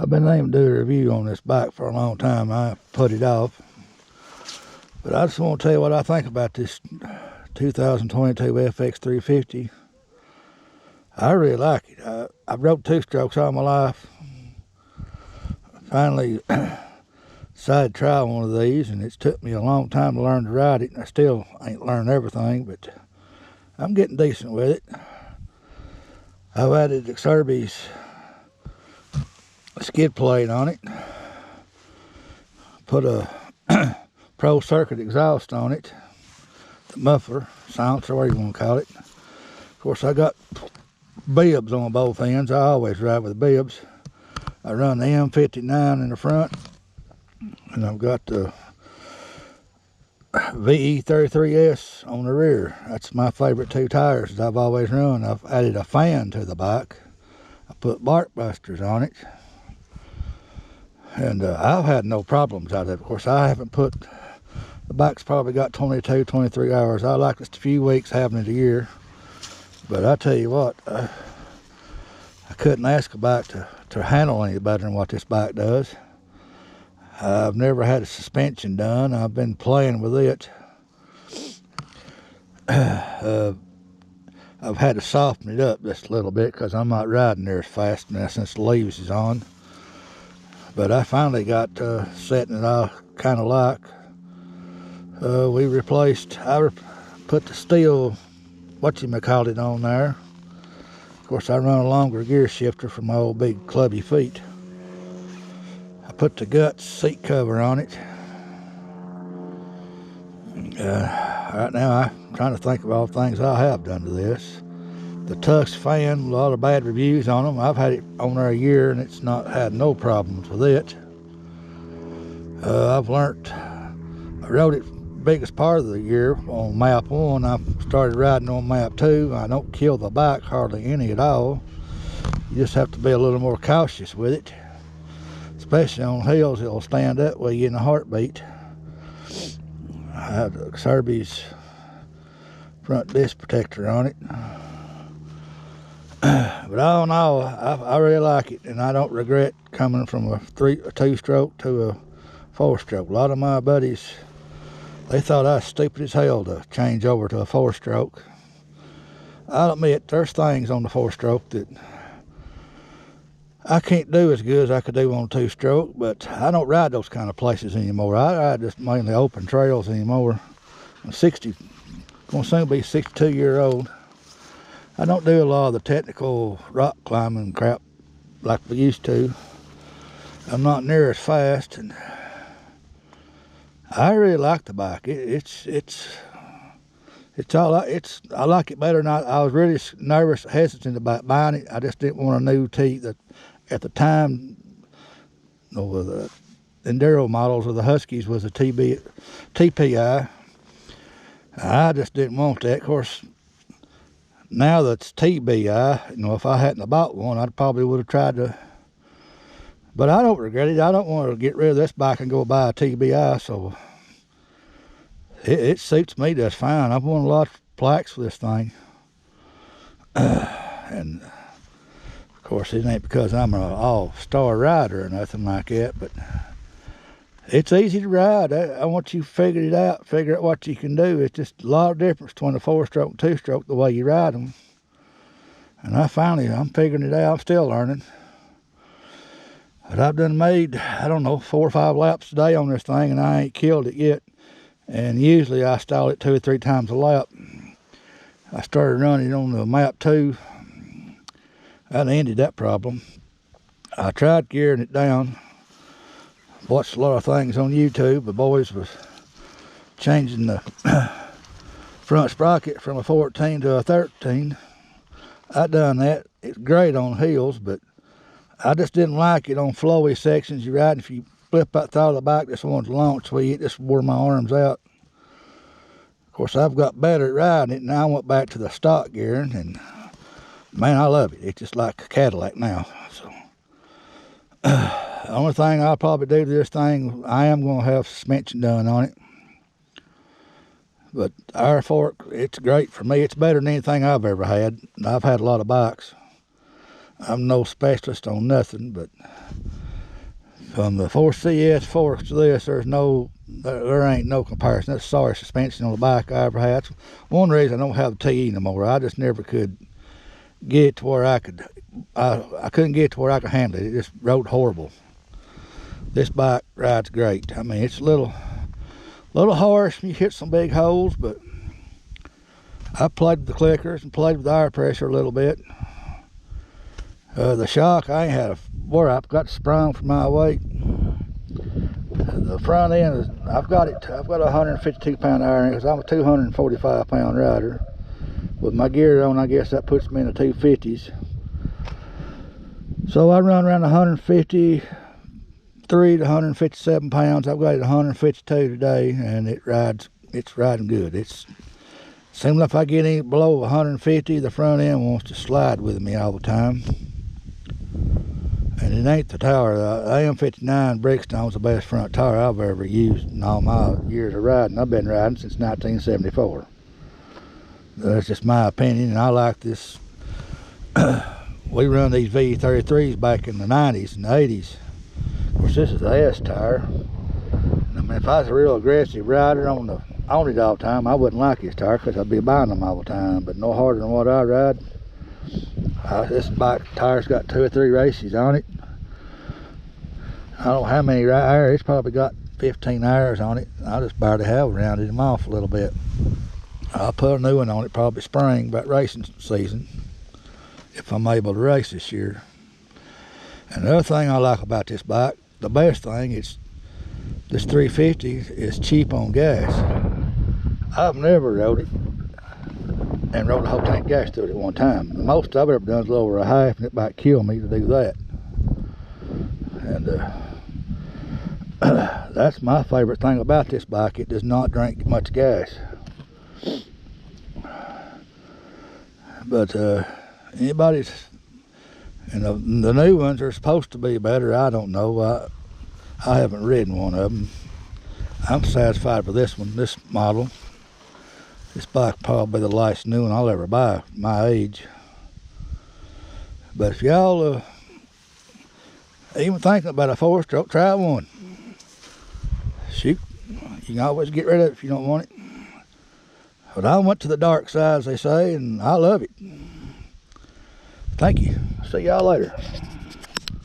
I've been aiming to do a review on this bike for a long time. I put it off. But I just want to tell you what I think about this 2022 FX350. I really like it. I've rode two-strokes all my life. Finally decided to try one of these, and it's took me a long time to learn to ride it. I still ain't learned everything, but I'm getting decent with it. I've added the Kirby's skid plate on it. Put a Pro Circuit exhaust on it. The muffler, silencer, whatever you want to call it. Of course, I got bibs on both ends. I always ride with bibs. I run the M59 in the front, and I've got the VE33S on the rear. That's my favorite two tires that I've always run. I've added a fan to the bike. I put bark busters on it, and I've had no problems out of it. Of course, I haven't put, the bike's probably got 22, 23 hours. I like just a few weeks having it a year. But I tell you what, I couldn't ask a bike to handle any better than what this bike does. I've never had a suspension done. I've been playing with it. I've had to soften it up just a little bit because I'm not riding there as fast now since the leaves is on. But I finally got setting it I kind of like. I put the steel, whatchamacallit on there. Of course, I run a longer gear shifter for my old big clubby feet. I put the Guts seat cover on it. Right now, I'm trying to think of all the things I have done to this. The Tux fan, a lot of bad reviews on them. I've had it on there a year, and it's not had no problems with it. I've learned, I rode it biggest part of the year on map 1. I started riding on map 2. I don't kill the bike hardly any at all. You just have to be a little more cautious with it, especially on hills. It'll stand up with you in a heartbeat. I have the Kirby's front disc protector on it. But all in all, I really like it, and I don't regret coming from a two-stroke to a four-stroke. A lot of my buddies, they thought I was stupid as hell to change over to a four-stroke. I'll admit, there's things on the four-stroke that I can't do as good as I could do on a two-stroke, but I don't ride those kind of places anymore. I ride just mainly open trails anymore. I'm gonna soon be 62-year-old. I don't do a lot of the technical rock climbing crap like we used to. I'm not near as fast, and I really like the bike. I like it better than I was really nervous, hesitant about buying it. I just didn't want a new T that at the time, the Enduro models of the Huskies was a TPI. I just didn't want that. Of course, now that's TBI, if I hadn't bought one, I probably would have tried to. But I don't regret it. I don't want to get rid of this bike and go buy a TBI, so it suits me just fine. I've won a lot of plaques for this thing. And of course, it ain't because I'm an all-star rider or nothing like that, but it's easy to ride. I want you to figure out what you can do. It's just a lot of difference between a four-stroke and two-stroke, the way you ride them. And I'm figuring it out. I'm still learning. But I've made, I don't know, 4 or 5 laps a day on this thing, and I ain't killed it yet. And usually I stall it 2 or 3 times a lap. I started running on the map 2. That ended that problem. I tried gearing it down. Watched a lot of things on YouTube. The boys was changing the front sprocket from a 14 to a 13. I done that. It's great on hills, but I just didn't like it on flowy sections. You ride, if you flip out the side of the bike, this one's launch where it just wore my arms out. Of course, I've got better at riding it, and I went back to the stock gearing, and man, I love it. It's just like a Cadillac now. So, the only thing I'll probably do to this thing, I am going to have suspension done on it. But our fork, it's great for me. It's better than anything I've ever had. I've had a lot of bikes. I'm no specialist on nothing, but From the 4CS forks to this, there ain't no comparison. That's the sorry suspension on the bike I ever had. That's one reason I don't have the TE no more. I just never could get to where I couldn't get to where I could handle it. It just rode horrible. This bike rides great. I mean, it's a little harsh when you hit some big holes, but I played with the clickers and played with the air pressure a little bit. The shock, I ain't had a where I've got sprung for my weight. The front end, I've got a 152 pound iron because I'm a 245 pound rider. With my gear on, I guess that puts me in the 250s. So I run around 153 to 157 pounds. I've got it 152 today, and it's riding good. It seems like if I get any below 150, the front end wants to slide with me all the time. And it ain't the tire. The AM59 Brickstone's the best front tire I've ever used in all my years of riding. I've been riding since 1974. That's just my opinion, and I like this. We run these V33s back in the 90s and the 80s. Of course, this is the S tire. I mean, if I was a real aggressive rider on it all the time, I wouldn't like this tire because I'd be buying them all the time. But no harder than what I ride. This bike tire's got 2 or 3 races on it. I don't know how many hours. It's probably got 15 hours on it. I just barely have rounded them off a little bit. I'll put a new one on it probably spring, about racing season, if I'm able to race this year. And the other thing I like about this bike, the best thing, is this 350 is cheap on gas. I've never rode it and rode a whole tank of gas through it at one time. The most I've ever done is a little over a half, and it might kill me to do that. And that's my favorite thing about this bike. It does not drink much gas. But anybody's, and the new ones are supposed to be better. I don't know. I haven't ridden one of them. I'm satisfied with this one, this model. This bike probably the last new one I'll ever buy at my age. But if y'all even thinking about a 4-stroke, try one. Shoot, you can always get rid of it if you don't want it. But I went to the dark side, as they say, and I love it. Thank you. See y'all later.